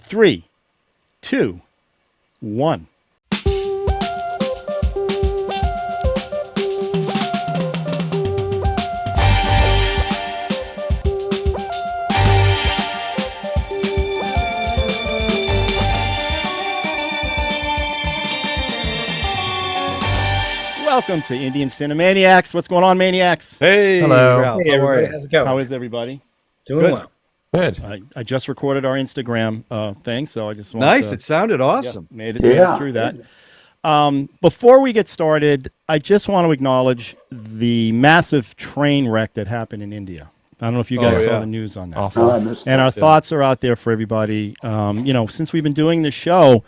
3, 2, 1. Welcome to Indian Cine-MANIACS. What's going on, Maniacs? Hey, hello. Ralph, Hey, how are everybody. you? How's it going? How is everybody? Doing well. Good. I just recorded our Instagram thing, so I just want Nice. to, It sounded awesome. made it through that. Before we get started, I just want to acknowledge the massive train wreck that happened in India. I don't know if you guys saw the news on that. Awful. And our thoughts are out there for everybody. Since we've been doing this show,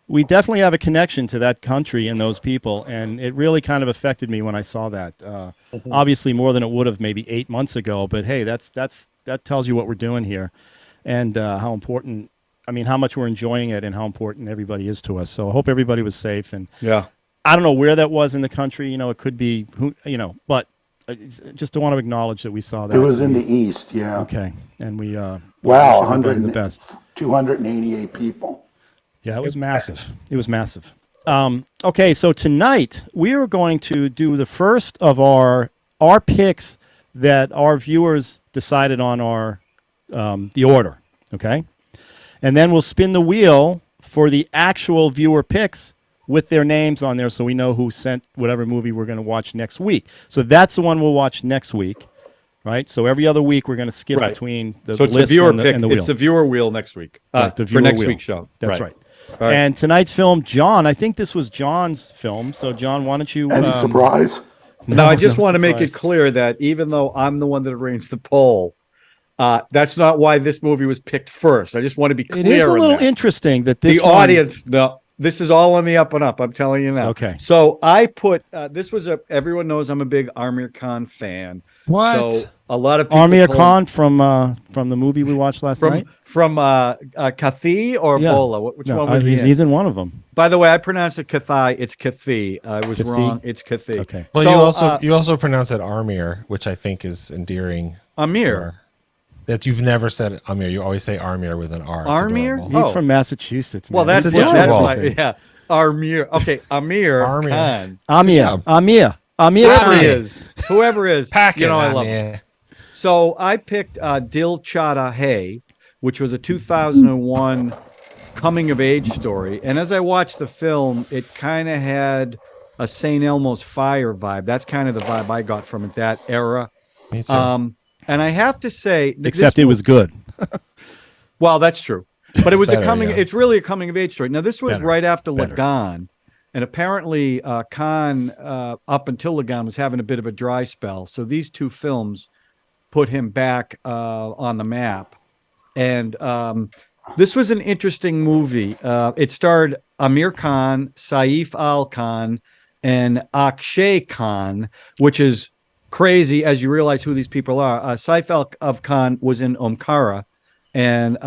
we definitely have a connection to that country and those people, and it really kind of affected me when I saw that. Obviously, more than it would have maybe 8 months ago. But hey, that tells you what we're doing here, and how important. I mean, how much we're enjoying it, and how important everybody is to us. So I hope everybody was safe. And I don't know where that was in the country. It could be but I just want to acknowledge that we saw that. It was in the east, yeah. Okay, and we Wow, wish everybody the best. 288 people. Yeah, it was massive. It was massive. Okay, so tonight we are going to do the first of our picks that our viewers decided on our the order. Okay, and then we'll spin the wheel for the actual viewer picks with their names on there, so we know who sent whatever movie we're going to watch next week. So that's the one we'll watch next week, right? So every other week we're going to skip between the so it's list a viewer and the, pick. and the wheel. It's the viewer wheel next week Right, the for viewer next wheel. week's show. That's right. All right. And tonight's film, John, I think this was John's film. So, John, why don't you... Any surprise? Now, I just want to make it surprise. clear that even though I'm the one that arranged the poll, that's not why this movie was picked first. I just want to be clear. It is a on little that. interesting that this The audience, no, this is all on the up and up. I'm telling you now. Okay. So I put, everyone knows I'm a big Aamir Khan fan. What? So a lot of people Aamir told- Khan from the movie we watched last night? From Kathi or Yeah. Bola? Which No, one was he in? he's in one of them. By the way, I pronounced it Kathi. It's Kathi. I was Kathi? wrong. It's Kathi. Okay. Well, So, you also pronounce it Armir, which I think is endearing. Amir. That you've never said Amir. You always say Armir with an R. It's Armir? adorable. He's Oh. from Massachusetts, man. Well, that's It's that's adorable. my Amir. Okay, Amir Amir. Khan. Amir. job. Amir Khan. Whoever is, Pack it, I love him. Amir. So I picked Dil Chahta Hai, which was a 2001 coming of age story. And as I watched the film, it kind of had a St. Elmo's Fire vibe. That's kind of the vibe I got from it, that era. Me too. And I have to say, Except it was good. well, that's true. But it was Better, yeah. it's really a coming of age story. Now, this was Better, right after better. Lagan. And apparently, Khan, up until Lagan, was having a bit of a dry spell. So these two films put him back on the map. And this was an interesting movie. It starred Aamir Khan, Saif Ali Khan, and Akshaye Khan, which is crazy as you realize who these people are. Saif Ali Khan was in Omkara, and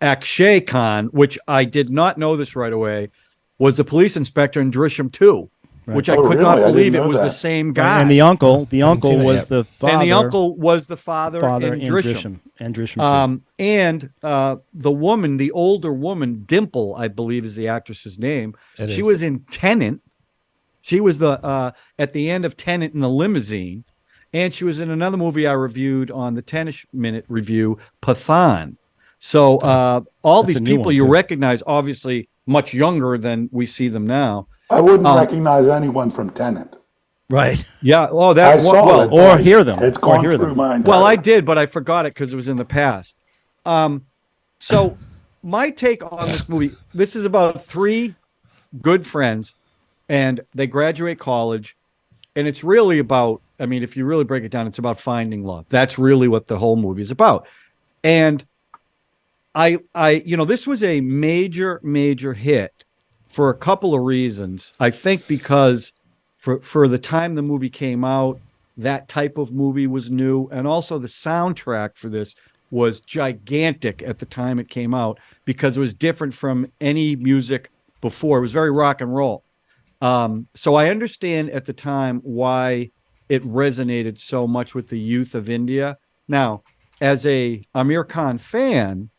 Akshaye Khan, which I did not know this right away, was the police inspector in Drishyam 2, which I Oh, could really? not I didn't believe it know was the that. same guy. And the uncle seen it was yet. the father. And the uncle was the father in in Drishyam. And Drishyam too. And the woman, the older woman, Dimple, I believe is the actress's name. It She is. was in Tenet. She was the at the end of Tenet in the limousine. And she was in another movie I reviewed on the 10-minute review, Pathan. So all That's these a new people one, you too. recognize, obviously much younger than we see them now. I wouldn't recognize anyone from Tenet. Right. Yeah. Oh, I that saw well, it. or but hear them, It's or gone hear through them. my entire... Well, I did, but I forgot it because it was in the past. So my take on this movie, this is about three good friends, and they graduate college, and it's really about, I mean, if you really break it down, it's about finding love. That's really what the whole movie is about. And this was a major hit for a couple of reasons. I think because for the time the movie came out, that type of movie was new, and also the soundtrack for this was gigantic at the time it came out because it was different from any music before. It was very rock and roll. So I understand at the time why it resonated so much with the youth of India. Now, as a Aamir Khan fan,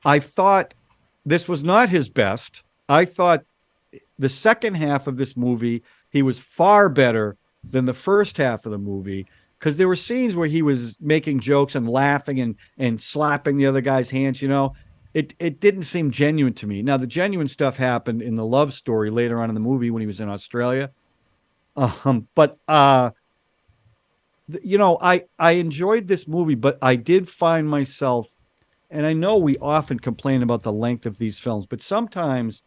I thought this was not his best. I thought the second half of this movie, he was far better than the first half of the movie, because there were scenes where he was making jokes and laughing and slapping the other guy's hands. It didn't seem genuine to me. Now, the genuine stuff happened in the love story later on in the movie when he was in Australia. But I enjoyed this movie, but I did find myself, and I know we often complain about the length of these films, but sometimes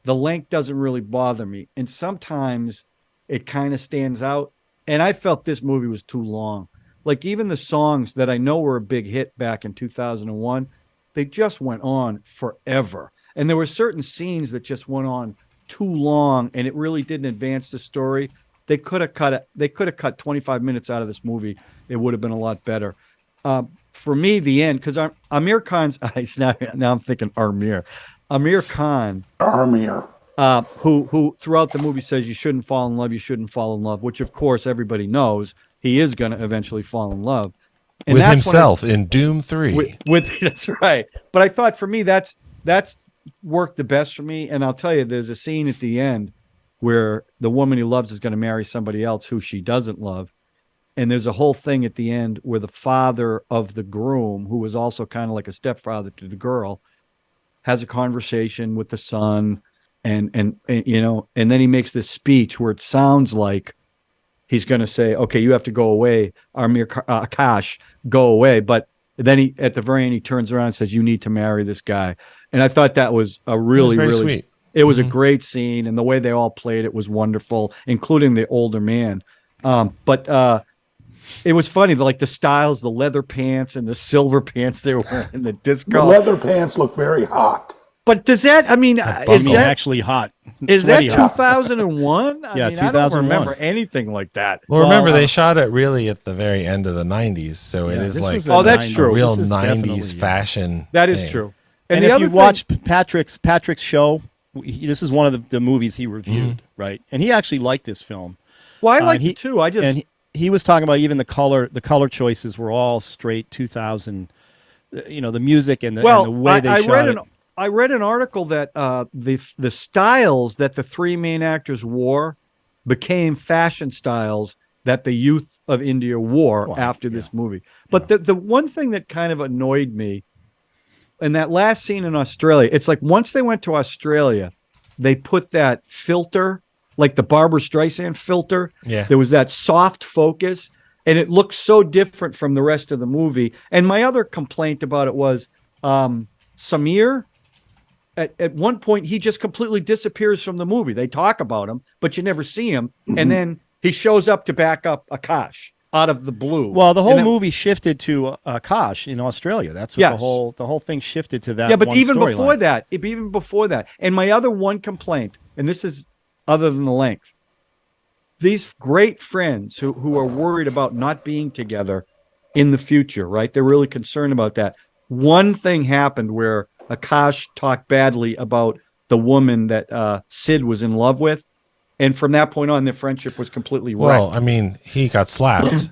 the length doesn't really bother me, and sometimes it kind of stands out. And I felt this movie was too long. Like, even the songs that I know were a big hit back in 2001, they just went on forever. And there were certain scenes that just went on too long, and it really didn't advance the story. They could have cut 25 minutes out of this movie. It would have been a lot better. For me, the end, because Aamir Khan's eyes, now I'm thinking Aamir Khan, who throughout the movie says you shouldn't fall in love, which of course everybody knows he is going to eventually fall in love. And with himself in Doom 3. That's right. But I thought, for me, that's worked the best for me. And I'll tell you, there's a scene at the end where the woman he loves is going to marry somebody else who she doesn't love. And there's a whole thing at the end where the father of the groom, who was also kind of like a stepfather to the girl, has a conversation with the son, and then he makes this speech where it sounds like he's going to say, okay, you have to go away, Akash, go away. But then at the very end, he turns around and says, you need to marry this guy. And I thought that was a really, really sweet. It was a great scene, and the way they all played it was wonderful, including the older man. But it was funny, like the styles, the leather pants and the silver pants they were wearing in the disco. The leather pants look very hot. But does that, is that actually hot? Is that Sweaty hot. 2001? Yeah, I 2001. don't remember anything like that. Well, remember, they shot it really at the very end of the 90s, so it is this like was the that's true. a real This is definitely, 90s fashion. That is thing. true. And the if other you thing- watch Patrick's show, this is one of the movies he reviewed, right? And he actually liked this film. well, I liked and it too. I just, and he was talking about even the color choices were all straight 2000. The music and the way they shot it. I read an article that the styles that the three main actors wore became fashion styles that the youth of India wore after this movie. But the one thing that kind of annoyed me in that last scene in Australia, it's like once they went to Australia, they put that filter, like the Barbara Streisand filter. Yeah. There was that soft focus, and it looked so different from the rest of the movie. And my other complaint about it was Samir, at one point, he just completely disappears from the movie. They talk about him, but you never see him. And then he shows up to back up Akash out of the blue. Well, the whole movie shifted to Akash in Australia. That's what the whole thing shifted to that. Yeah, but one even storyline. before that, and my other one complaint, and this is other than the length, these great friends who are worried about not being together in the future, right? They're really concerned about that. One thing happened where Akash talked badly about the woman that Sid was in love with. And from that point on, their friendship was completely wrecked. Well, I mean, he got slapped.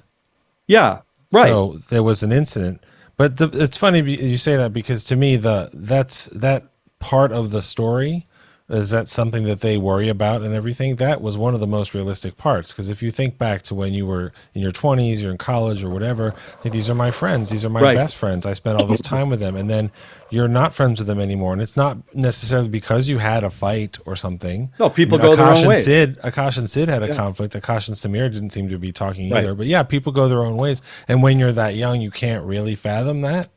Yeah, right. So there was an incident. But it's funny you say that, because to me, that part of the story, is that something that they worry about and everything? That was one of the most realistic parts. Because if you think back to when you were in your 20s, you're in college or whatever, like, these are my friends. These are my best friends. I spent all this time with them. And then you're not friends with them anymore. And it's not necessarily because you had a fight or something. No, people go their own ways. Akash and Sid had a conflict. Akash and Samir didn't seem to be talking either. But yeah, people go their own ways. And when you're that young, you can't really fathom that.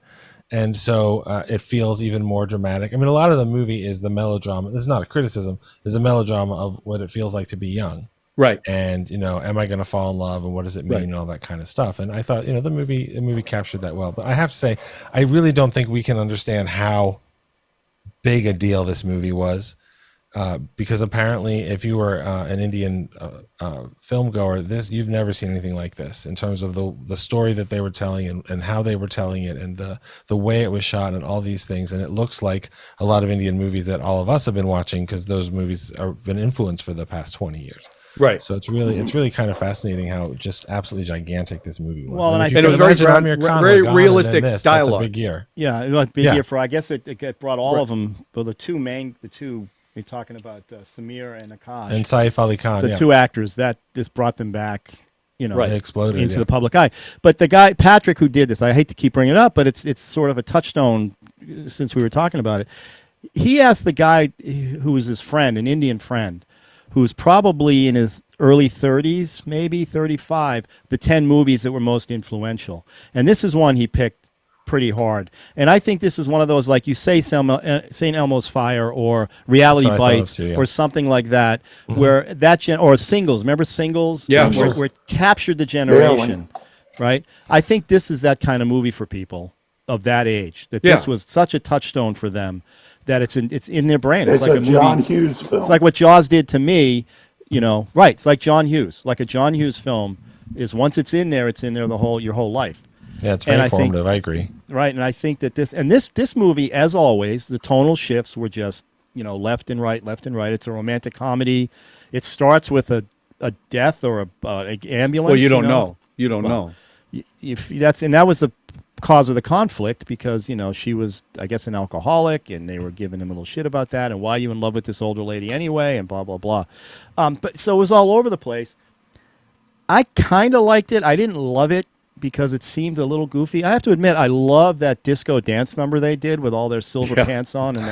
And so it feels even more dramatic. I mean, a lot of the movie is the melodrama. This is not a criticism. It's a melodrama of what it feels like to be young. Right. And, am I going to fall in love, and what does it mean, and all that kind of stuff. And I thought, the movie captured that well. But I have to say, I really don't think we can understand how big a deal this movie was. Because apparently, if you were an Indian film goer, you've never seen anything like this in terms of the story that they were telling and how they were telling it, and the way it was shot and all these things. And it looks like a lot of Indian movies that all of us have been watching, because those movies have been influenced for the past 20 years. Right. So it's really kind of fascinating how just absolutely gigantic this movie was. Well, and if I you think can it was very imagine Aamir Khan very with Gone realistic and then this, dialogue. That's a big year. Yeah, it was a big Yeah. year for. I guess it brought all of them. Well, the two you're talking about Samir and Akash, And Saif Ali Khan, the two actors that this brought them back. They exploded into the public eye. But the guy Patrick who did this, I hate to keep bringing it up, but it's sort of a touchstone since we were talking about it. He asked the guy who was his friend, an Indian friend, who's probably in his early 30s, maybe 35, the 10 movies that were most influential. And this is one he picked pretty hard. And I think this is one of those, like you say, St. Elmo's Fire or Reality Bites or something like that, where that or Singles. Remember Singles? Yeah. Where it captured the generation, right? I think this is that kind of movie for people of that age, that this was such a touchstone for them that it's in their brain. It's like a John Hughes film. It's like what Jaws did to me, right. It's like John Hughes. Like a John Hughes film is once it's in there your whole life. Yeah, it's very informative. I agree. Right, and I think that this movie, as always, the tonal shifts were just left and right, left and right. It's a romantic comedy. It starts with a death or a ambulance. Well, you don't know. You don't know. If that was the cause of the conflict, because she was, I guess, an alcoholic, and they were giving him a little shit about that, and why are you in love with this older lady anyway, and blah blah blah. But so it was all over the place. I kind of liked it. I didn't love it because it seemed a little goofy. I have to admit, I love that disco dance number they did with all their silver pants on, and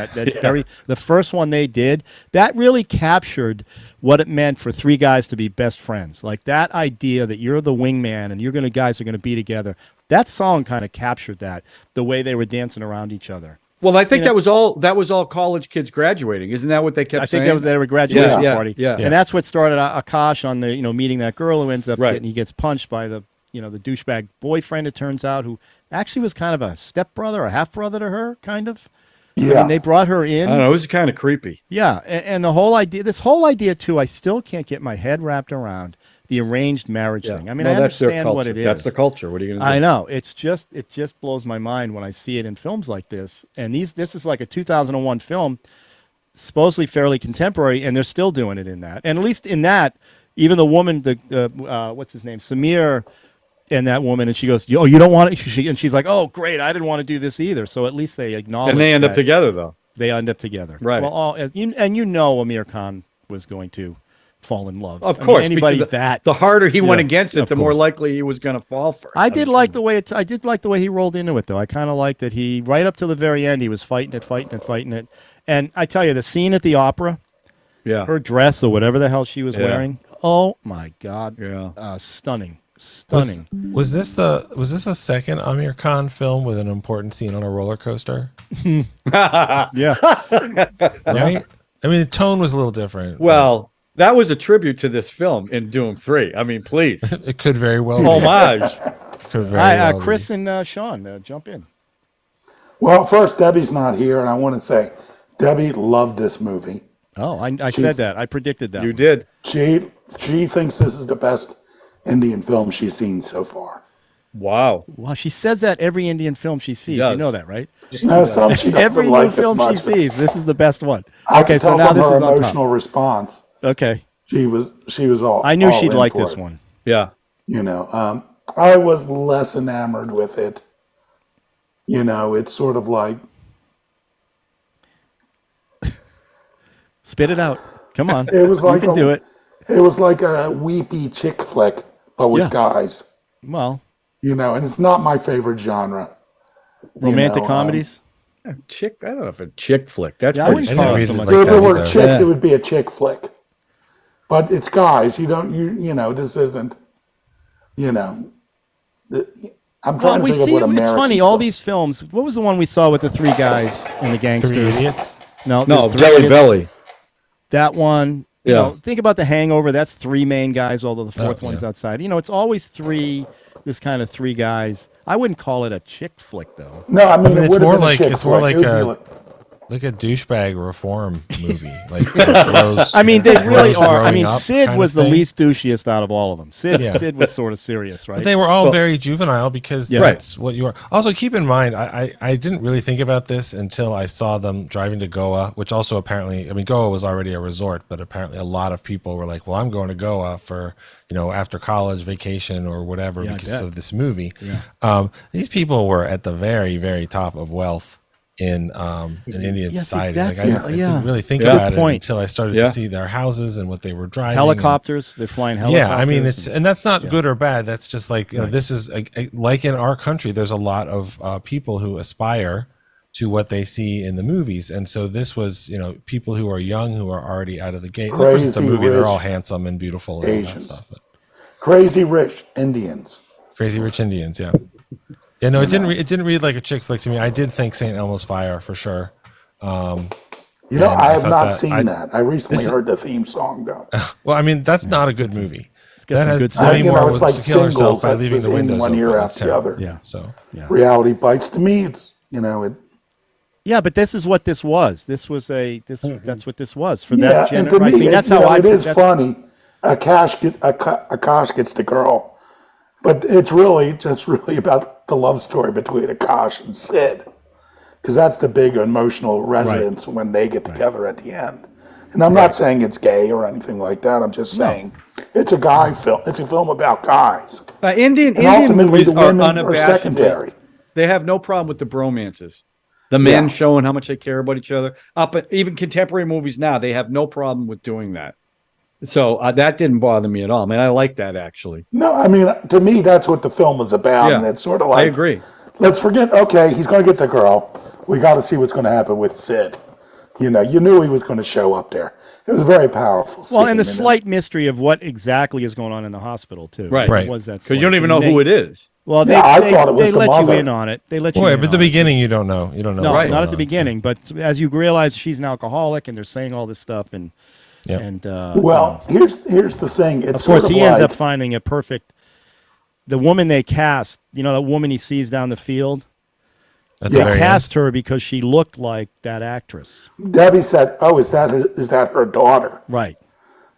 the first one they did, that really captured what it meant for three guys to be best friends. Like that idea that you're the wingman and guys are going to be together. That song kind of captured that, the way they were dancing around each other. Well, I think that was all college kids graduating. Isn't that what they kept saying? I think that was their graduation party. Yeah. And that's what started Akash on the, meeting that girl who ends up he gets punched by the douchebag boyfriend, it turns out, who actually was kind of a stepbrother, a half-brother to her, kind of. Yeah. I mean, they brought her in. I don't know. It was kind of creepy. Yeah. And the whole idea, this whole idea, too, I still can't get my head wrapped around the arranged marriage thing. I mean, I understand what it is. That's the culture. What are you going to do? I know. It just blows my mind when I see it in films like this. And this is like a 2001 film, supposedly fairly contemporary, and they're still doing it in that. And at least in that, even the woman, what's his name, Samir, and that woman, and she goes, "Oh, you don't want it?" And she's like, "Oh, great, I didn't want to do this either." So at least they acknowledge. And they end up together, though. They end up together, right? Well, Aamir Khan was going to fall in love. Of course, anybody the harder he went against it, the more likely he was going to fall for it. I did like the way he rolled into it, though. I kind of liked that he right up to the very end he was fighting it. And I tell you, the scene at the opera, her dress or whatever the hell she was wearing, oh my God, stunning. Was this a second Aamir Khan film with an important scene on a roller coaster? Yeah. Right? I mean, the tone was a little different. Well, that was a tribute to this film in Doom 3. I mean, please. It could very well be. Homage. Chris and Sean, jump in. Well, first, Debbie's not here, and I want to say Debbie loved this movie. Oh, I said that. I predicted that. You did. She thinks this is the best Indian film she's seen so far. Wow. Well, she says that every Indian film she sees. You know that, right? No, some she doesn't every like new film she sees, this is the best one. I can tell from her emotional response. Okay. She was all. I knew all she'd in like for this it. one. Yeah. I was less enamored with it. It's sort of like. Spit it out. Come on. It was like you can do it. It was like a weepy chick flick, but with guys. Well. And it's not my favorite genre. Romantic comedies? I don't know if a chick flick. That's I wouldn't call it so much. If there were chicks, it would be a chick flick. But it's guys. This isn't, I'm trying to think of what American it's funny, all these films. What was the one we saw with the three guys and the gangsters? 3 Idiots? No, Jelly Belly. That one. Yeah. Think about The Hangover. That's three main guys, although the fourth one's outside. It's always this kind of three guys. I wouldn't call it a chick flick, though. No, I mean it's more like like a douchebag reform movie. Like Rose, I mean, they really Rose are. I growing mean, up Sid kind was of the thing. least douchiest out of all of them. Sid, Yeah. Sid was sort of serious, right? But they were all very juvenile because Yeah. that's what you are. Also, keep in mind, I didn't really think about this until I saw them driving to Goa, which also apparently, I mean, Goa was already a resort, but apparently a lot of people were like, well, I'm going to Goa for, you know, after college vacation or whatever Yeah, I because bet. of this movie. Yeah. These people were at the very, very top of wealth in Indian Yeah, see, society. that's Like it. I Yeah. didn't really think Yeah. about Good it point. until I started Yeah. to see their houses and what they were driving. Helicopters. They're flying helicopters. Yeah, I mean, and that's not good or bad. That's just like, you know, Right. this is like in our country, there's a lot of people who aspire to what they see in the movies. And so this was, you know, people who are young, who are already out of the gate. And of course, it's a Crazy movie. They're rich all handsome and beautiful and all that Asians. stuff. But Crazy rich Indians. Crazy Rich Indians, yeah. Yeah, no, it didn't read like a chick flick to me. I did think St. Elmo's Fire for sure. You know, And I I have thought not that- seen that. I recently this- heard the theme song though. Well, I mean, that's not a good movie. got That some has good Demi you know, Moore it's wants like to kill herself Singles by that leaving was the in windows one open. year That's after the terrible. other. Yeah. So Yeah. Reality Bites to me, it's, you know, it. Yeah, but this is what this was. This was that's what this was for Yeah, that and gender. to I me, mean, that's you how know, I. it is that's- funny. Akash gets the girl, but it's really just really about the love story between Akash and Sid, because that's the big emotional resonance when they get together at the end. And I'm not saying it's gay or anything like that. I'm just saying it's a guy film. It's a film about guys, Indian and ultimately movies the are women are unabashedly secondary. They have no problem with the bromances. The men Yeah. showing how much they care about each other. Even contemporary movies now, they have no problem with doing that. So that didn't bother me at all. I mean, I like that actually. No, I mean, to me, that's what the film is about. Yeah, And it's sort of like, I agree. let's forget, okay, he's going to get the girl. We got to see what's going to happen with Sid. You know, you knew he was going to show up there. It was very powerful. Well, and the scene, slight mystery of what exactly is going on in the hospital too. Right. Right. Was that Because you don't even know who it is. Well, Yeah, I they, thought it was they the let mother. you in on it. They let you boy, in but at the on it. beginning you don't know. You don't know. No, what's not going at the on, beginning. But as you realize she's an alcoholic, and they're saying all this stuff, and Yep. and Well, here's the thing. It's of course sort he of ends like, up finding a perfect. The woman they cast, you know, that woman he sees down the field. At They the very cast her because she looked like that actress. Debbie said, "Oh, is that her daughter?" Right.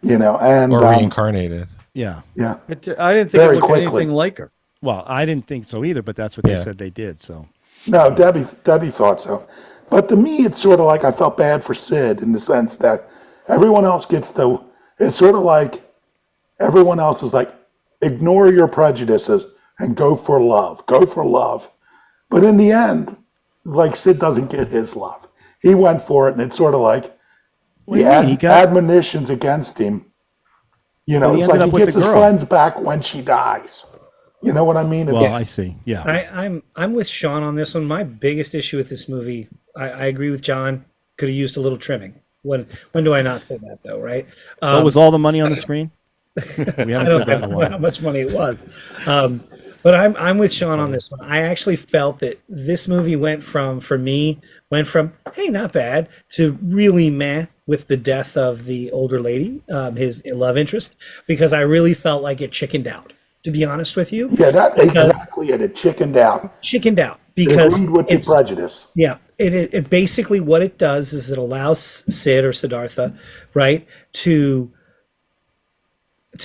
You know, and end. Or reincarnated. Yeah. yeah, I didn't think Very it looked quickly. anything like her. Well, I didn't think so either, but that's what they Yeah. said they did. So no, Debbie thought so. But to me, it's sort of like I felt bad for Sid in the sense that everyone else gets the. It's sort of like everyone else is like, ignore your prejudices and go for love. Go for love. But in the end, like Sid doesn't get his love. He went for it, and it's sort of like What do the you mean? He got- admonitions against him. You know, But he it's like ended he up with gets the his girl. friends back when she dies. You know what I mean? It's, well, I see. Yeah. I'm with Sean on this one. My biggest issue with this movie, I agree with John. Could have used a little trimming. When do I not say that though? Right? What was all the money on the screen? We I haven't don't said that in a know while. how much money it was. But I'm with Sean on this one. I actually felt that this movie went from hey, not bad, to really meh with the death of the older lady, his love interest, because I really felt like it chickened out. To be honest with you, yeah, that Because- exactly it. It chickened out. chickened out It because agreed with the it's- prejudice. Yeah, it basically what it does is it allows Sid or Siddhartha, right, to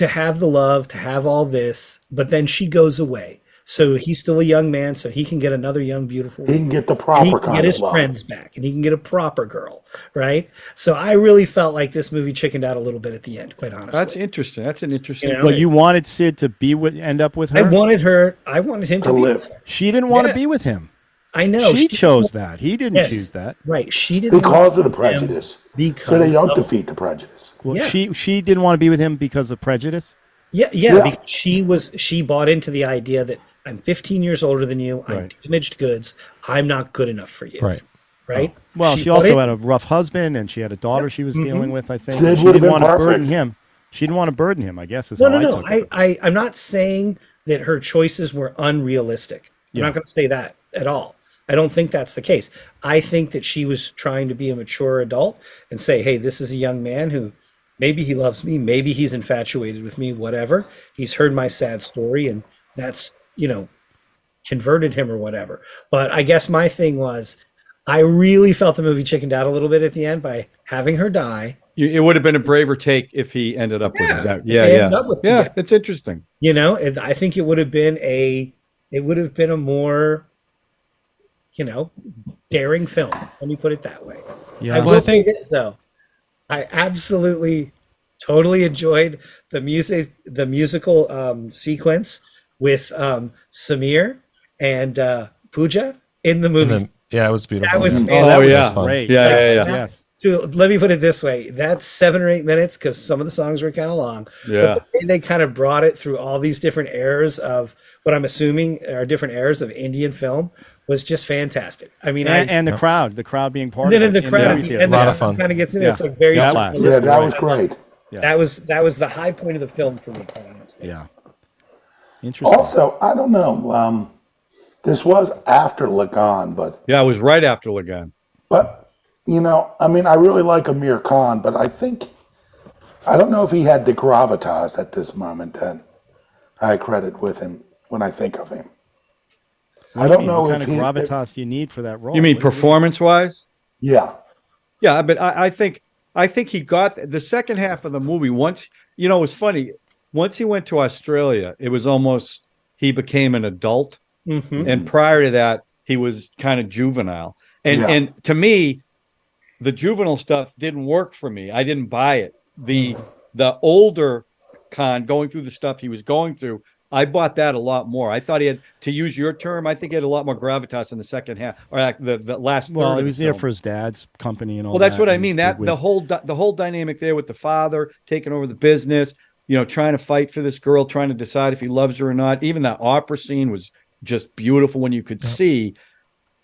have the love, to have all this, but then she goes away. So he's still a young man, so he can get another young, beautiful He can get the and he proper can kind get of his love. friends back, and he can get a proper girl, right? So I really felt like this movie chickened out a little bit at the end, quite honestly. That's interesting. That's an interesting. You know? But you wanted Sid to end up with her. I wanted him to To be live. with her. She didn't want Yeah. to be with him. I know She chose that. He didn't Yes. choose that. Right, she didn't Because of the want him prejudice. because So they don't of- defeat the prejudice. Well, Yeah. she didn't want to be with him because of prejudice. Yeah, Yeah. because she bought into the idea that I'm 15 years older than you. I'm Right. damaged goods. I'm not good enough for you. Right. Right. Well, she bought also it- had a rough husband, and she had a daughter she was dealing with. I think Sid And she would didn't have been want to perfect. burden him. She didn't want to burden him. I guess is No, how no, I no. took it. I'm not saying that her choices were unrealistic. I'm not going to say that at all. I don't think that's the case. I think that she was trying to be a mature adult and say, hey, this is a young man who maybe he loves me, maybe he's infatuated with me, whatever. He's heard my sad story, and that's, converted him or whatever. But I guess my thing was, I really felt the movie chickened out a little bit at the end by having her die. It would have been a braver take if he ended up with that. if they ended Yeah. up with Yeah, together. it's interesting. You know, I think it would have been a more, you know, daring film. Let me put it that way. Yeah. I Well, will I think- say this though, I absolutely totally enjoyed the musical sequence with Samir and Pooja in the And movie. then, yeah, it was beautiful. That was yeah. fantastic. Oh, that was yeah. fun. great. Yeah. Yes. Dude, let me put it this way: that's 7 or 8 minutes because some of the songs were kind of long. Yeah. But the way they kind of brought it through all these different eras of what I'm assuming are different eras of Indian film was just fantastic. I mean, And the crowd being part then of in it the crowd at movie the theater. end, A lot of fun. kind of gets in. Yeah. It's like very Yeah. surrealistic. Yeah, that was great. That was the high point of the film for me, quite honestly. Yeah. Interesting. Also, I don't know. This was after Lagan, but Yeah, it was right after Lagan. you know, I mean, I really like Aamir Khan, but I don't know if he had the gravitas at this moment that I credit with him when I think of him. I don't know what if kind of gravitas do you need for that role. You mean What do performance-wise? Yeah, Yeah, but I think he got the second half of the movie. Once, you know, it was funny. Once he went to Australia, it was almost he became an adult, and prior to that, he was kind of juvenile. And Yeah. and to me, the juvenile stuff didn't work for me. I didn't buy it. The older Khan going through the stuff he was going through, I bought that a lot more. I thought he had, to use your term, I think he had a lot more gravitas in the second half, or like the last. Well, third he of was the there film. for his dad's company and all. Well, that's that, what I and mean. he's That good the with- whole dynamic there with the father taking over the business, you know, trying to fight for this girl, trying to decide if he loves her or not. Even that opera scene was just beautiful when you could see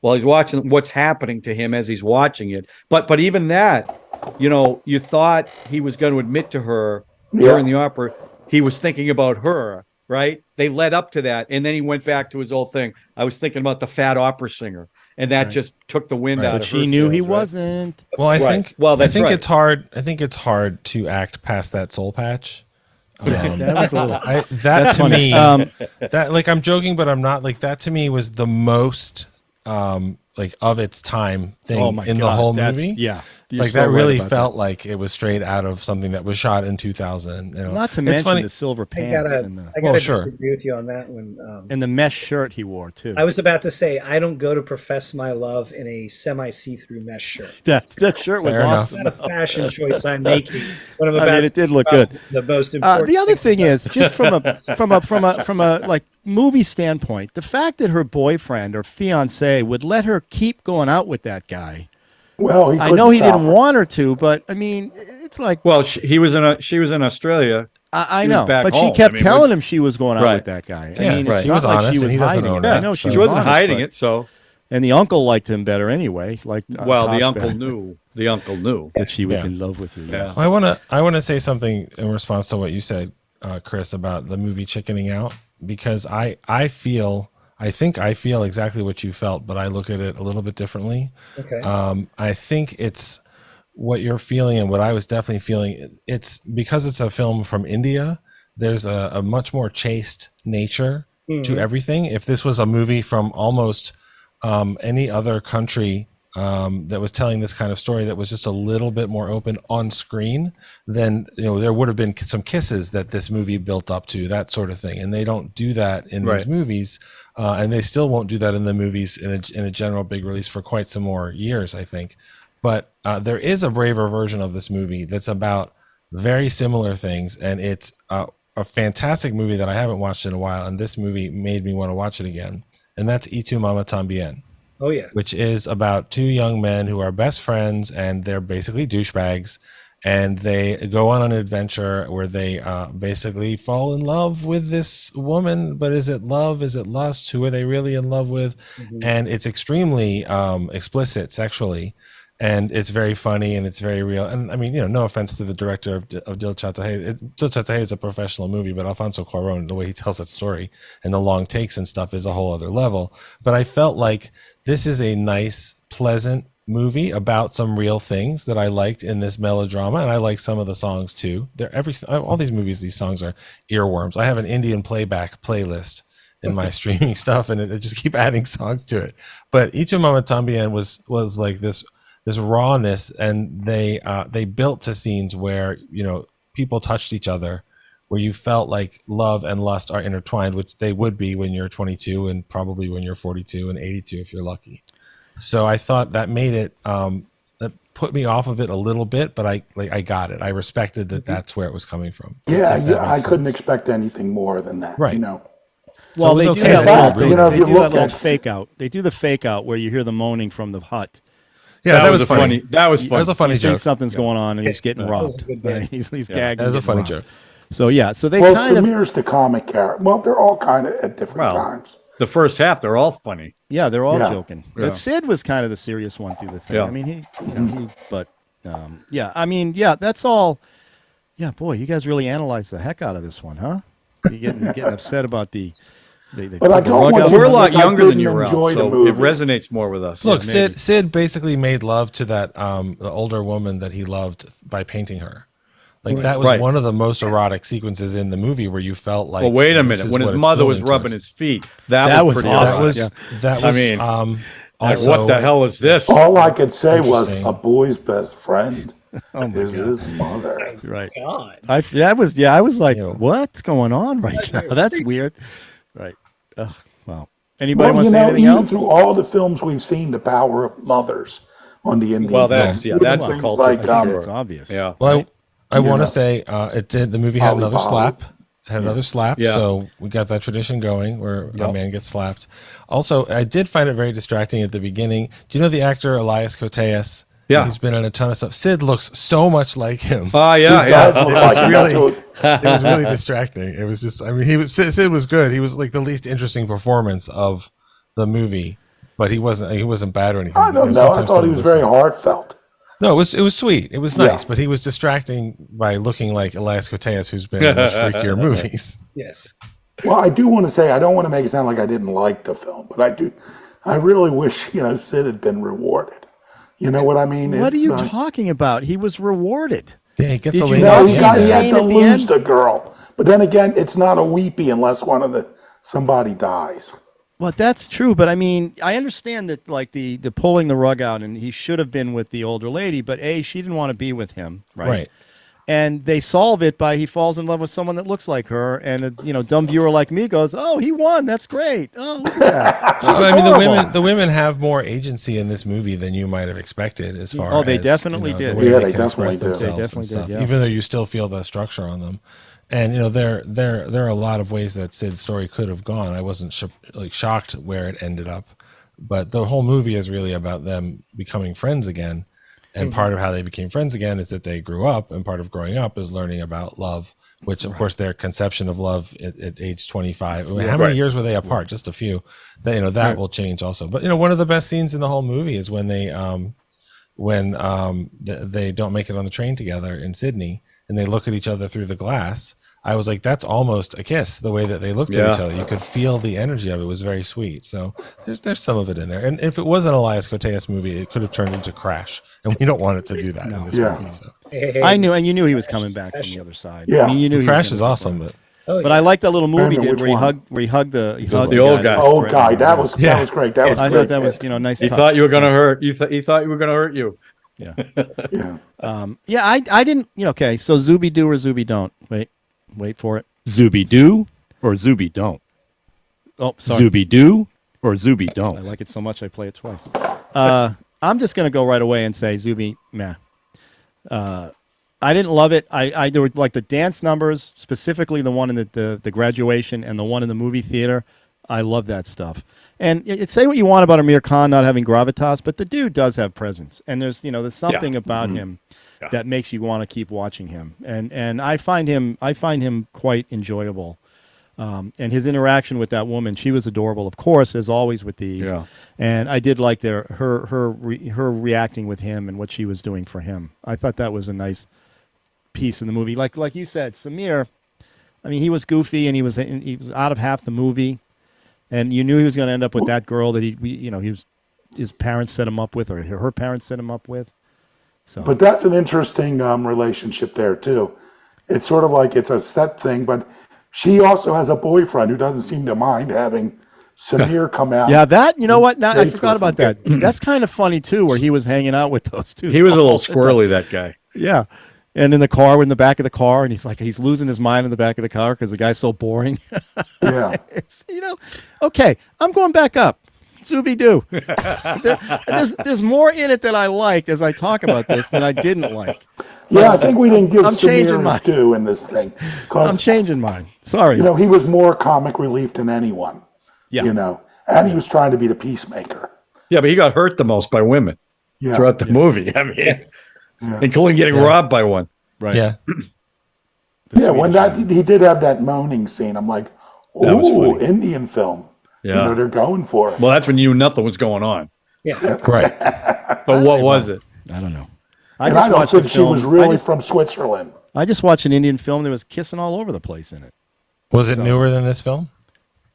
while he's watching what's happening to him as he's watching it. But even that, you know, you thought he was going to admit to her during the opera he was thinking about her, right? They led up to that, and then he went back to his old thing. I was thinking about the fat opera singer, and that just took the wind out But of she her knew he sails, right? wasn't. Well, I Right. think. Well, I that's think right. it's hard. I think it's hard to act past that soul patch. That was a little. That to funny. me, Um, that like I'm joking, but I'm not. Like that to me was the most like of its time thing Oh my in the God, whole that's- movie. yeah. You're like so that right really about felt like it was straight out of something that was shot in 2000. You know? Not to It's mention funny. the silver I pants gotta, and the I gotta sure. disagree with you on that one. and the mesh shirt he wore too. I was about to say I don't go to profess my love in a semi-see-through mesh shirt. that shirt was Fair enough. awesome. Not a fashion choice I'm making. When I'm I about mean, it did look about good. The most important. The other thing is just from a like movie standpoint, the fact that her boyfriend or fiance would let her keep going out with that guy. well, he I couldn't know he stop didn't her. want her to, but I mean, it's like Well, she was in Australia. I she was know, back but home. she kept I mean, telling him she was going out Right. with that guy. Yeah, I mean, right. it's She not was like honest, she and was he doesn't hiding own it. it. I know So- she She was wasn't honest, hiding but- it, so And the uncle liked him better anyway. Like well, the Kosh uncle better, knew. The uncle knew. that she was Yeah. in love with you. Yes. I want to say something in response to what you said, Chris, about the movie chickening out, because I think I feel exactly what you felt, but I look at it a little bit differently. Okay. I think it's what you're feeling and what I was definitely feeling. It's because it's a film from India. There's a much more chaste nature to everything. If this was a movie from almost any other country that was telling this kind of story that was just a little bit more open on screen, then there would have been some kisses that this movie built up to, that sort of thing. And they don't do that in these movies, and they still won't do that in the movies in a general big release for quite some more years, I think. But there is a braver version of this movie that's about very similar things, and it's a fantastic movie that I haven't watched in a while, and this movie made me want to watch it again. And that's Y Tu Mama Tambien, Oh yeah. which is about two young men who are best friends, and they're basically douchebags, and they go on an adventure where they basically fall in love with this woman. But is it love? Is it lust? Who are they really in love with? And it's extremely explicit sexually. And it's very funny and it's very real. And I mean, no offense to the director of Dil Chahta Hai. Dil Chahta Hai is a professional movie, but Alfonso Cuarón, the way he tells that story and the long takes and stuff is a whole other level. But I felt like this is a nice, pleasant movie about some real things that I liked in this melodrama. And I like some of the songs too. All these movies, these songs are earworms. I have an Indian playback playlist, in my streaming stuff, and it just keep adding songs to it. But Y Tu Mama Tambien was like this rawness, and they built to scenes where, you know, people touched each other, where you felt like love and lust are intertwined, which they would be when you're 22 and probably when you're 42 and 82 if you're lucky. So I thought that made it that put me off of it a little bit, but I got it. I respected that that's where it was coming from. Yeah, I couldn't expect anything more than that. Right. You know. Well, so they do okay. that You know, if they you do look that little at- fake out. They do the fake out where you hear the moaning from the hut. Yeah, that was a funny. That was That funny. was a funny You think joke. something's going on and he's getting That was a robbed. good bit. Right? He's gagging. That was a getting funny robbed. joke. So yeah, so they Well, kind of Samir's the comic character. Well, they're all kind of at different times. The first half, they're all funny. yeah, they're all Yeah. joking. Yeah. But Sid was kind of the serious one through the thing. Yeah. I mean, I mean, yeah, that's all. Yeah, boy, you guys really analyzed the heck out of this one, huh? You getting upset about the. They But I put the don't rug want out. you We're a to lot think I younger than didn't you, Ralph, enjoy the so it movie. resonates more with us. Look, Yeah, maybe. Sid basically made love to that the older woman that he loved by painting her. Like that was Right. one of the most erotic sequences in the movie where you felt like. Well, wait a this minute. is When what his it's mother was building rubbing towards. his feet, that That was was pretty awesome. awesome. That was I mean, like, also, what the hell is this? All I could say was Interesting. a boy's best friend Oh my is God. his mother. Right. God. I was like, Yeah. what's going on right now? That's weird. Right. Ugh, well, anybody Well, want you to say know, anything even else? through all the films we've seen, the power of mothers on the Indian Well, that's film. that's a Things culture like, for sure. It's obvious. Yeah. Well, I want know. to say it did. The movie had Polly another Polly. slap. Had another slap. Yeah. So we got that tradition going where a man gets slapped. Also, I did find it very distracting at the beginning. Do you know the actor Elias Koteas? Yeah. He's been in a ton of stuff. Sid looks so much like him. Oh, yeah, He does yeah. look It like was him. really- That's It was really distracting. It was just, I mean, Sid was good. He was like the least interesting performance of the movie, but he wasn't bad or anything. I don't know. I sometimes thought he someone was looks very like- heartfelt. No, it was sweet. It was Yeah. nice, but he was distracting by looking like Elias Koteas, who's been in much freakier movies. Yes. Well, I do want to say, I don't want to make it sound like I didn't like the film, but I do. I really wish, Sid had been rewarded. You know what I mean? What are It's, you talking about? He was rewarded. Yeah, he gets Did a you lady. not No, at he, the got, end. he had Scene to at the lose end? the girl. But then again, it's not a weepy unless somebody dies. Well, that's true, but I mean, I understand that, like the pulling the rug out, and he should have been with the older lady, but she didn't want to be with him, right? Right. And they solve it by he falls in love with someone that looks like her, and a dumb viewer like me goes, "Oh, he won! That's great! Oh, look at that!" Well, I mean, Horrible. the women have more agency in this movie than you might have expected, as far Oh, they as definitely the did. way Yeah, they they can express definitely do. themselves They and definitely stuff. did, yeah. Even though you still feel the structure on them, and there are a lot of ways that Sid's story could have gone. I wasn't shocked where it ended up, but the whole movie is really about them becoming friends again. And part of how they became friends again is that they grew up, and part of growing up is learning about love, which of course their conception of love at age 25. I mean, how many years were they apart? Just a few. That will change also. But one of the best scenes in the whole movie is when they don't make it on the train together in Sydney, and they look at each other through the glass. I was like, that's almost a kiss, the way that they looked at each other. You could feel the energy of it. It was very sweet. So there's some of it in there. And if it was an Elias Koteas movie, it could have turned into Crash. And we don't want it to do that in this Yeah. movie. So I knew, and you knew he was coming back from the other side. Yeah. I mean, you knew he Crash was is gonna- awesome, but But I like that little movie he Remember did which where he one? hugged The old guy. Old guy. That was great. That was I great. thought that was nice. He touch. thought you were going to hurt. He thought you were going to hurt you. Yeah. Yeah. Yeah, I didn't. Okay, so Zuby do or Zuby don't. Wait for it. Zuby do or Zuby don't. Oh, sorry. Zuby do or Zuby don't. I like it so much I play it twice. I'm just gonna go right away and say Zuby. Meh. I didn't love it. There were like the dance numbers, specifically the one in the graduation and the one in the movie theater. I love that stuff. And say what you want about Aamir Khan not having gravitas, but the dude does have presence, and there's something about him that makes you want to keep watching him. And I find him quite enjoyable. And his interaction with that woman, she was adorable, of course, as always with these. Yeah. And I did like her reacting with him and what she was doing for him. I thought that was a nice piece in the movie. Like you said, Samir, I mean, he was goofy and he was out of half the movie, and you knew he was going to end up with that girl that his parents set him up with, or her parents set him up with. So, But that's an interesting relationship there too. It's sort of like it's a set thing, but she also has a boyfriend who doesn't seem to mind having Samir come out. Yeah, that, you know what? Now I Dates forgot with about him. that. That's kind of funny too, where he was hanging out with those two. He was a little all the time. squirrely, that guy. Yeah. And in the car, in the back of the car, and he's losing his mind in the back of the car because the guy's so boring. Yeah. It's, okay, I'm going back up. Zooby Doo. There's more in it that I liked as I talk about this than I didn't like. Yeah, I think we didn't give I'm changing Samir mine. his due in this thing. I'm 'Cause, changing mine. Sorry. he was more comic relief than anyone. Yeah. And he was trying to be the peacemaker. Yeah, but he got hurt the most by women throughout the movie. I mean, including getting robbed by one. Right. Yeah. Yeah, when he did have that moaning scene, I'm like, That was ooh, funny. Indian film. Yeah. They're going for it. Well, that's when you knew nothing was going on. Yeah. Right. So what was it? I don't know. And I don't think she was really from Switzerland. I just watched an Indian film. There was kissing all over the place in it. Was it newer than this film?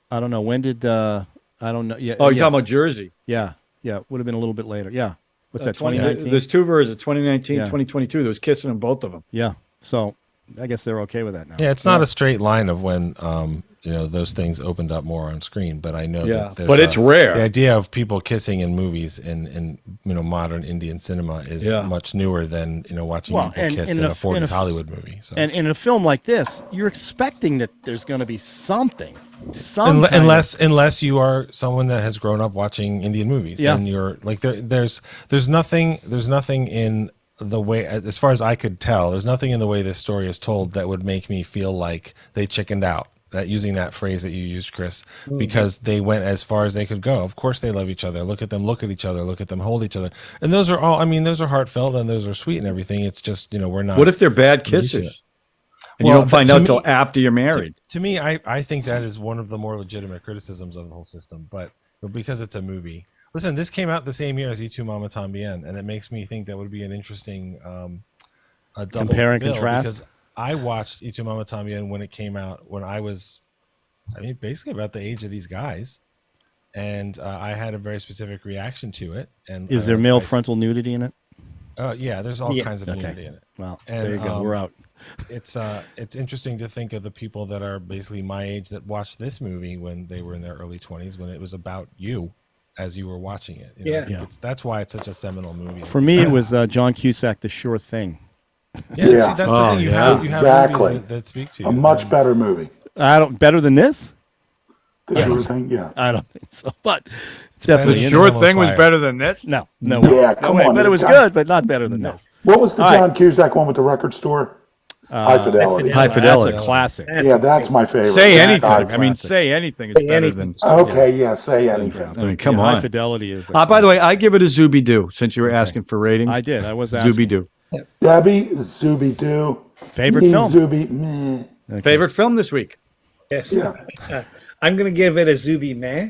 I don't know. When did I don't know. Yeah. Oh, you're yes. talking about Jersey. Yeah. Yeah. It would have been a little bit later. Yeah. What's that? 2019. There's two versions, 2019, Yeah. 2022. There was kissing in both of them. Yeah. So I guess they're okay with that now. Yeah, it's not a straight line of when those things opened up more on screen, but I know that there's but it's rare. The idea of people kissing in movies in modern Indian cinema is much newer than watching people kiss in a 40s Hollywood movie. So. And in a film like this, you're expecting that there's going to be something. Unless you are someone that has grown up watching Indian movies, then you're like there's nothing in the way, as far as I could tell, there's nothing in the way this story is told that would make me feel like they chickened out. That using that phrase that you used, Chris, because they went as far as they could go. Of course they love each other. Look at them look at each other. Look at them hold each other. And those are all, those are heartfelt and those are sweet and everything. It's just, we're not. What if they're bad kissers? And you Well, don't find to out me- till after you're married. To me, I think that is one of the more legitimate criticisms of the whole system. But because it's a movie, listen, this came out the same year as Y Tu Mama Tambien, and it makes me think that would be an interesting a double Compare and bill, contrast? because I watched Y Tu Mama Tambien when it came out when I was, basically about the age of these guys, and I had a very specific reaction to it. And Is there male frontal nudity in it? Yeah, there's all kinds of nudity in it. Well, And, there you go. We're out. It's interesting to think of the people that are basically my age that watched this movie when they were in their early 20s, when it was about you as you were watching it. I think that's why it's such a seminal movie. For me, it was John Cusack, The Sure Thing. Yeah, see, that's the thing. You have exactly. movies that speak to you. A much better movie. Better than this? The Sure Thing, yeah. I don't think so, but it's definitely better. in Sure Thing was better than this? No, no. Yeah, no come way. on, But it was John. good, but not better than this. What was the All right. John Cusack one with the record store? High Fidelity. High Fidelity. That's a classic. Yeah, that's my favorite. Say Yeah, anything. High I mean, classic. say anything is Say better anything. than. Okay, yeah, say anything. I mean, come Yeah, on. High Fidelity is. By the way, I give it a Zooby Doo since you were asking for ratings. I did. I was asking. Zooby Doo. Debbie, Zooby Doo. Favorite Me, film? Zooby, meh. Okay. Favorite film this week? Yes. Yeah. I'm going to give it a Zuby meh,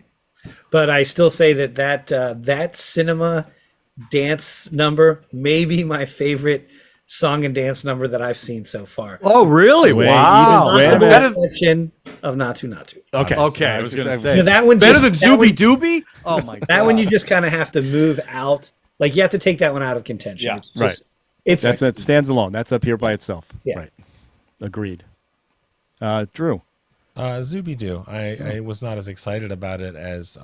but I still say that cinema dance number may be my favorite song and dance number that I've seen so far. Oh, really? Wait, Wow. even Possible better- exception of Natu Natu. Okay. Okay, so I was going to say- say. That one Better just- than that one- Zooby Dooby? Oh, my God. That one you just kind of have to move out. Like you have to take that one out of contention. Yeah, It's just, It's That stands alone. That's up here by itself. Yeah. Right. Agreed. Drew. Zooby Doo. I was not as excited about it as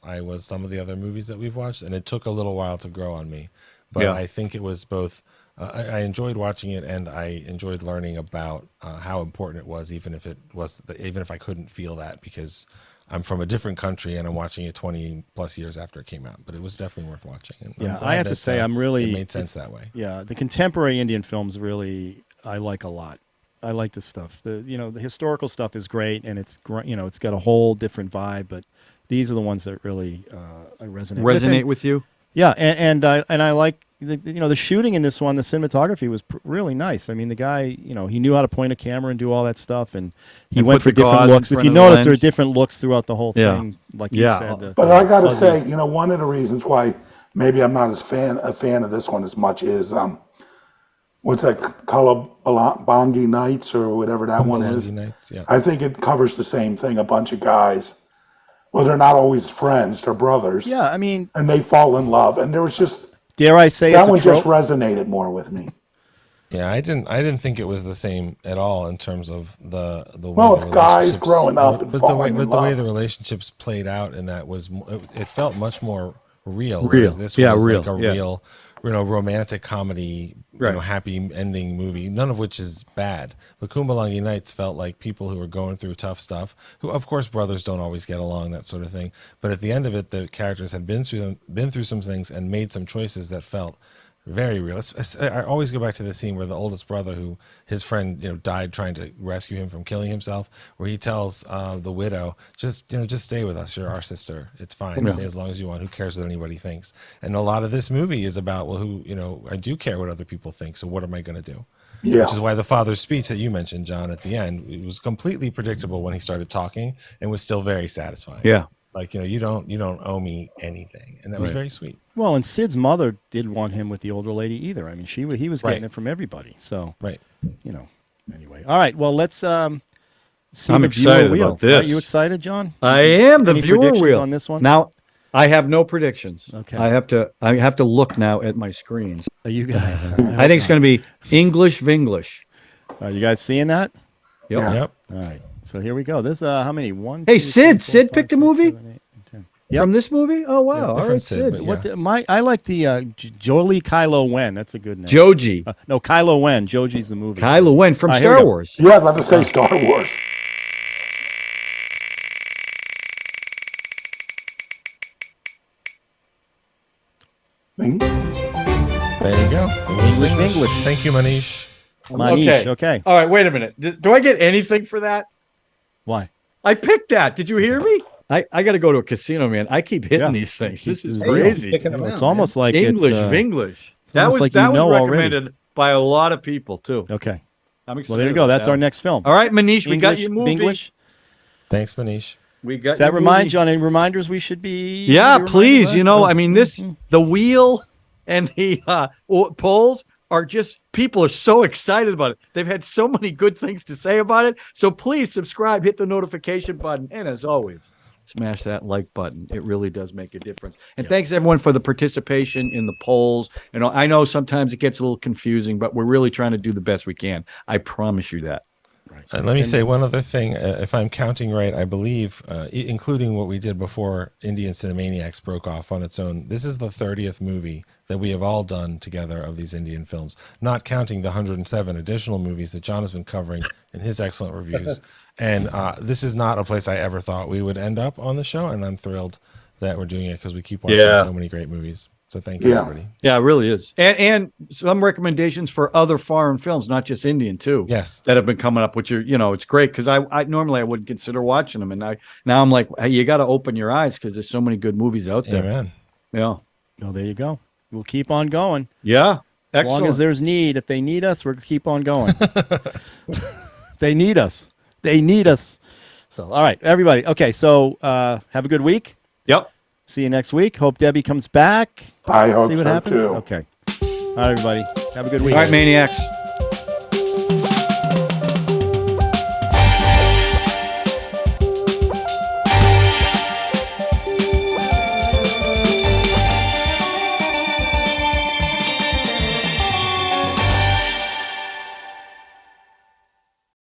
I was some of the other movies that we've watched, and it took a little while to grow on me. But Yeah. I think it was both. I enjoyed watching it, and I enjoyed learning about how important it was, even if I couldn't feel that because I'm from a different country and I'm watching it 20 plus years after it came out. But it was definitely worth watching. And I'm Yeah, glad I have to that, say, I'm really. it made sense that way. Yeah, the contemporary Indian films really I like a lot. I like this stuff. The historical stuff is great, and it's it's got a whole different vibe. But these are the ones that really I resonate with you? Yeah, and I like the shooting in this one. The cinematography was really nice. I mean, the guy he knew how to point a camera and do all that stuff, and he And went put for the gauze different in looks. If front you of the notice, there are lens. different looks throughout the whole Yeah. thing. Like you Yeah. said, But I gotta fuzzy- say, one of the reasons why maybe I'm not a fan of this one as much is what's that, Kalabangi Nights or whatever that one is. Monday nights, yeah. I think it covers the same thing. A bunch of guys. Well, they're not always friends; they're brothers. Yeah, I mean, And they fall in love, and there was just dare I say that it's a one trope? just resonated more with me. Yeah, I didn't think it was the same at all in terms of the way Well, the it's guys relationships- growing up and but the way falling in but the way love. the relationships played out in that was it felt much more real. Real. Whereas this Yeah, was real. like a Yeah. real, romantic comedy, Right. happy ending movie. None of which is bad. But Kumbhalangi Nights felt like people who were going through tough stuff. Who, of course, brothers don't always get along, that sort of thing. But at the end of it, the characters had been through some things and made some choices that felt very real. I always go back to the scene where the oldest brother, who his friend, died trying to rescue him from killing himself, where he tells the widow, just stay with us. You're our sister. It's fine. Yeah. Stay as long as you want. Who cares what anybody thinks? And a lot of this movie is about, well, I do care what other people think. So what am I going to do? Yeah. Which is why the father's speech that you mentioned, John, at the end, it was completely predictable when he started talking and was still very satisfying. Yeah. Like, you don't owe me anything. And that was Right. very sweet. Well, and Sid's mother didn't want him with the older lady either. I mean, he was getting Right. it from everybody. So, Right. anyway. All right. Well, let's see I'm the viewer excited wheel. about this. Are you excited, John? I am the Any viewer predictions wheel on this one? Now, I have no predictions. Okay. I have to look now at my screens. Are you guys? I think it's going to be English Vinglish. Are you guys seeing that? Yep. Yeah. Yep. All right. So here we go. This how many? One. Hey, two, Sid. three, four, Sid five, picked a 6, movie? 7, 8, 10. Yep. From this movie? Oh wow! All different right, Sid, Sid. but What I like the Jolie Kylo Wen. That's a good name. Joji, No, Kylo Wen. Joji's the movie. Kylo Wen from All right, here we Star go. Wars. Yeah, I was about to say Star Wars. Bing. There you go. English Vinglish. Thank you, Manish. Manish. Okay. All right. Wait a minute. Do I get anything for that? Why? I picked that. Did you hear me? I got to go to a casino, man. I keep hitting Yeah. these things. This is It's real. crazy. Picking them It's out, almost like English it's, Vinglish. That almost was like you that was know already. recommended by a lot of people too. Okay. I'm excited. Well, there you go. about That's that our one. next film. All right, Manish, we got English, your movie. English. Thanks, Manish. We got Does that your remind movie. you on any reminders we should be? Yeah, be please. reminded You of? know, Oh, I mean, this mhm. the wheel and the polls are just people are so excited about it. They've had so many good things to say about it. So please subscribe, hit the notification button, and as always, smash that like button. It really does make a difference. And thanks everyone for the participation in the polls. You know, I know sometimes it gets a little confusing, but we're really trying to do the best we can. I promise you that. And let me say one other thing. If I'm counting right, I believe, including what we did before Indian Cine-Maniacs broke off on its own, this is the 30th movie that we have all done together of these Indian films, not counting the 107 additional movies that John has been covering in his excellent reviews. And this is not a place I ever thought we would end up on the show, and I'm thrilled that we're doing it because we keep watching so many great movies. So thank you, Yeah. everybody. Yeah, it really is. And some recommendations for other foreign films, not just Indian too. Yes. That have been coming up, which are, it's great because I normally I wouldn't consider watching them. And now I'm like, hey, you got to open your eyes because there's so many good movies out there. Amen. Yeah. Oh, there you go. We'll keep on going. Yeah. As long as there's need. If they need us, we're going to keep on going. They need us. They need us. So, all right, everybody. Okay, so have a good week. Yep. See you next week. Hope Debbie comes back. I hope See what so happens. too. Okay. All right, everybody. Have a good week. All right, Maniacs.